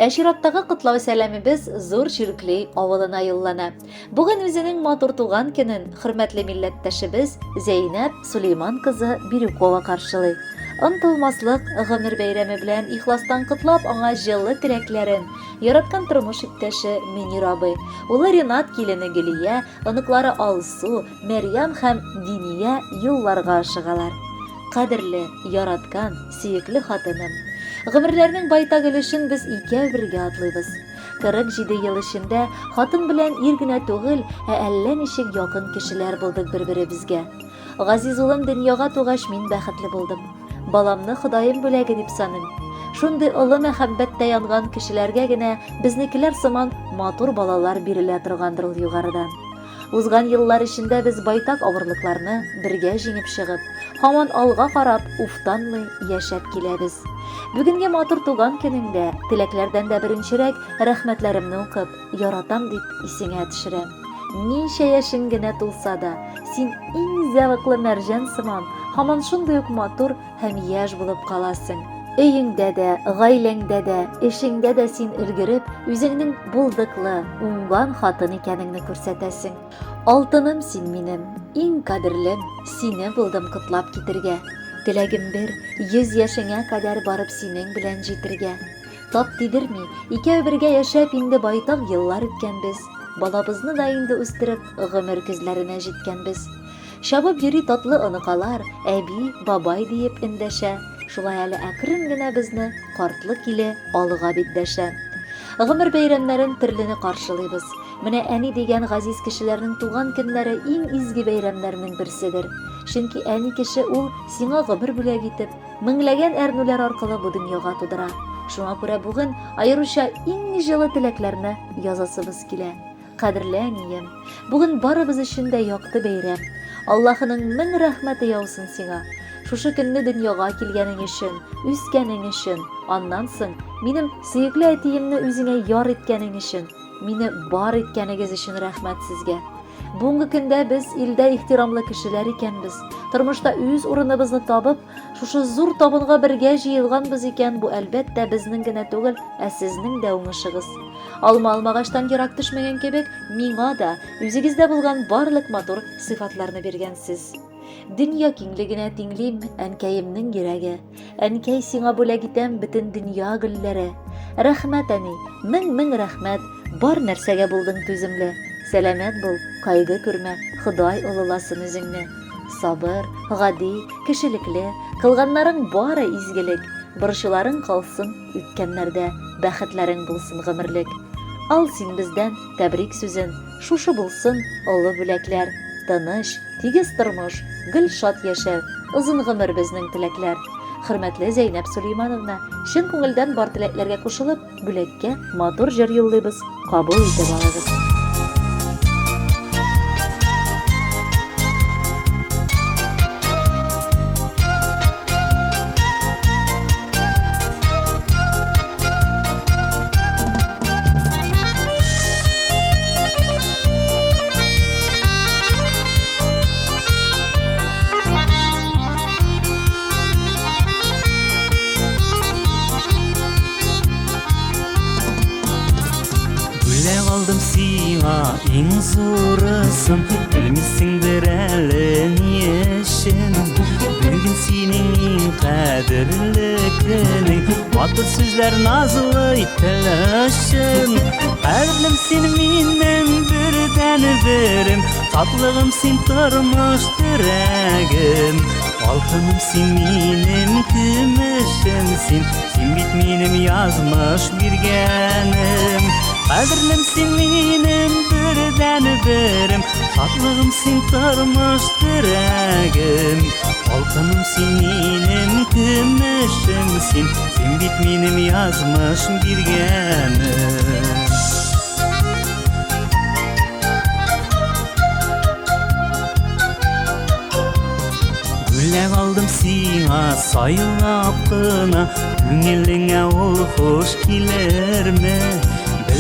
Әшираттагы котлау сәламебез зур Ширклей авылына юллана. Бүген үзенең матур туган көнен хөрмәтле милләттәшебез Зәйнәп Сулейман кызы Бирюкова каршылый. Онтылмаслык гомер бәйрәме белән ихластан котлап аңа җылы теләкләрен яраткан тормыш иптәше Минир абый, улы Ринат килене Гөлия, оныклары Алсу, Мәрьям һәм Диния юлларга ашыгалар. Кадерле, яраткан, сөекле хатыным. Гомерләрнең байтак өлешен без икәү бергә атлыйбыз. 47 ел эчендә хатын белән ир генә түгел, әллә ничек якын кешеләр булдык бер-беребезгә. Газиз улым дөньяга тугач мин бәхетле булдым. Баламны Ходаем бүләге дип саныйм. Шундый олы мәхәббәттә янган кешеләргә генә безнекеләр сыман матур балалар бирелә торгандыр ул югарыдан. Узган еллар эчендә без байтак авырлыкларны бергә җиңеп чыгып, һаман алга карап, уфтанмый яшәп киләбез. Бүгенге матур туган көнеңдә теләкләрдән дә беренчерәк рәхмәтләремне укып, яратам дип исеңә төшерәм. Ничә яшең генә тулса да, син иң зәвыклы мәрҗән сыман, һаман шундый ук матур һәм яшь булып каласың. Өеңдә дә, гаиләңдә дә, эшеңдә дә син өлгереп, үзеңнең булдыклы, уңган хатын икәнеңне күрсәтәсең. Алтыным син минем, иң кадерлем, сине булдым котлап китергә. Теләгем бер, 100 яшеңә кадәр барып синең белән җитергә. Тап тидерми, икәү бергә яшәп инде байтак еллар үткәнбез. Балабызны да инде үстереп, гомер көзләренә җиткәнбез. Шабып йөри татлы оныкалар, әби, бабай диеп эндәшә. Шулай әле әкрен генә безне картлык иле алыга бит дәшә. Гомер бәйрәмнәрен төрлене каршылыйбыз. Менә әни дигән газиз кешеләрнең туган көннәре иң изге бәйрәмнәрнең берседер. Чөнки әни кеше ул сиңа гомер бүләк итеп, меңләгән әрнүләр аркылы бу дөньяга тудыра. Шуңа күрә бүген аеруча иң җылы теләкләрне язасыбыз килә. Кадерле әнием, бүген барыбыз өчен дә якты бәйрәм. Аллаһының мең рәхмәте яусын сиңа. Шушы көнне дөньяга килгәнең өчен, үскәнең өчен, аннан соң минем сөекле әтиемне үзеңә яр иткәнең өчен, мине бар иткәнегез өчен рәхмәт сезгә. Бүгенге көндә без илдә ихтирамлы кешеләр икәнбез. Тормышта үз урыныбызны табып, шушы зур табынга бергә җыелганбыз икән, бу әлбәттә безнең генә түгел, сезнең дә уңышыгыз. Алма алмагачтан ерак төшмәгән кебек, миңа да, үзегездә булган барлык матур сыйфатларны биргәнсез. Дөнья киңлегенә тиңлим әнкәемнең йөрәге. Әнкәй сиңа бүләк итәм бөтен дөнья гөлләре. Рәхмәт әни, мең рәхмәт, бар нәрсәгә булдың түземле. Сәламәт бул, кайгы күрмә, Ходай олыласын үзеңне. Сабыр, гади, кешелекле, кылганнарың бары изгелек. Борчуларың калсын үткәннәрдә, бәхетләрең булсын гомерлек. Ал син бездән тәбрик сүзен, шушы булсын олы бүләкләр. Тыныч, тигез тормыш, гөл шат яшәү, озын гомер безнең теләкләр. Хөрмәтле Зәйнәп Сулеймановна, чын күңелдән бар теләкләргә кушылып, бүләккә матур җыр юллыйбыз. Кабул итеп алыгыз. Aldım sina iң зурысын, білмейсіңдір әлі нешін. Бүгін сенің иң қадірлі күнің, матур сүзләр назлы тілішін. Қадірлім сен менің бірден бірім, татлығым сен тұрмыш тірәгім. Алтыным сен менің күмішімсің, сен бит менің язмыш бергенім. Қадірлім сен менің бірден бірім, татлығым сен тұрмыш тірәгім. Алтыным сен менің күмішімсің, сен бит менің язмыш бергенім. Бүләк алдым сиңа сайлап қына, күңеліңә ол хош келерме?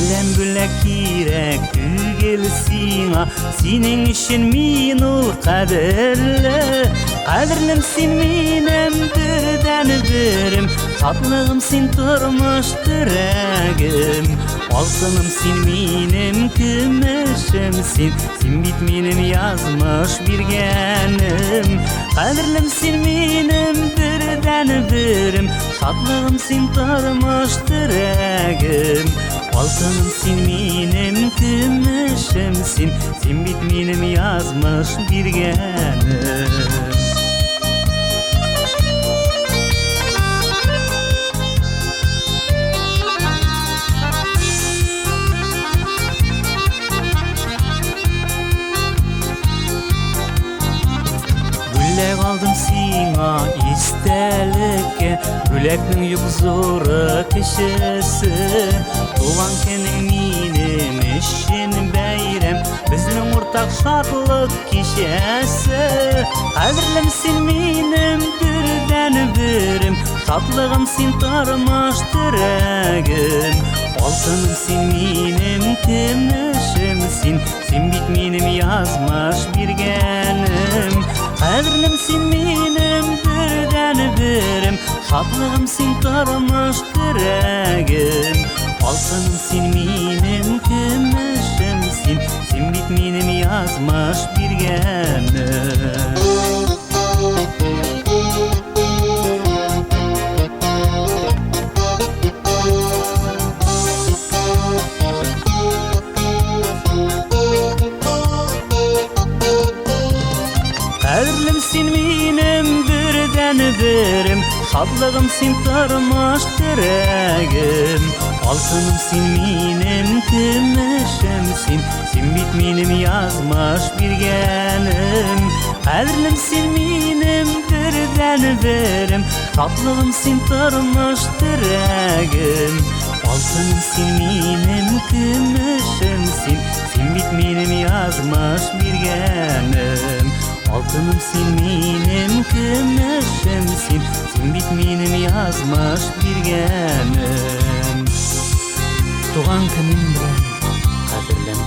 Bilem bülek kirek tügelsiňa, senin işin min ol kaderli. Kaderlim sen minem birden birim, tatlığım sen turmuş diregim. Altınım sen minim kümüşümsin, sen bit minim yazmış bir genim. Kaderlim sen minim birden birim, tatlığım sen turmuş diregim. Altınım sen minim kümüşümsin, sen bit minim yazmış bir genim. Bülek aldım siňa istelikke, bülekniň ýok zory kişisi. Tugan kening minim işin beýrem, bizniň ortak şadlyk kişesi. Kaderlim sen minim birden birim, tatlygym sen turmuş diregim. Altınım sen minim kümüşümsin, sen bit minim yazmış bir genim. Kaderlim sen minim birden birim, şadlığım sen turmuş diregim. Altınım sen minim kümüşümsin, sen bit minim yazmış bir genim. Kaderlim sen minim birden birim, şadlığım sen turmuş diregim. Altınım sen minim kümüşümsin, sen bit minim yazmış bir genim. Kaderlim sen minim birden birim, tatlığım sen turmuş diregim. Altınım sen minim kümüşümsin, sen bit minim yazmış bir genim. Altınım sen minim kümüşümsin, sen bit minim yazmış bir genim. Tugan günüm bilen kaderlem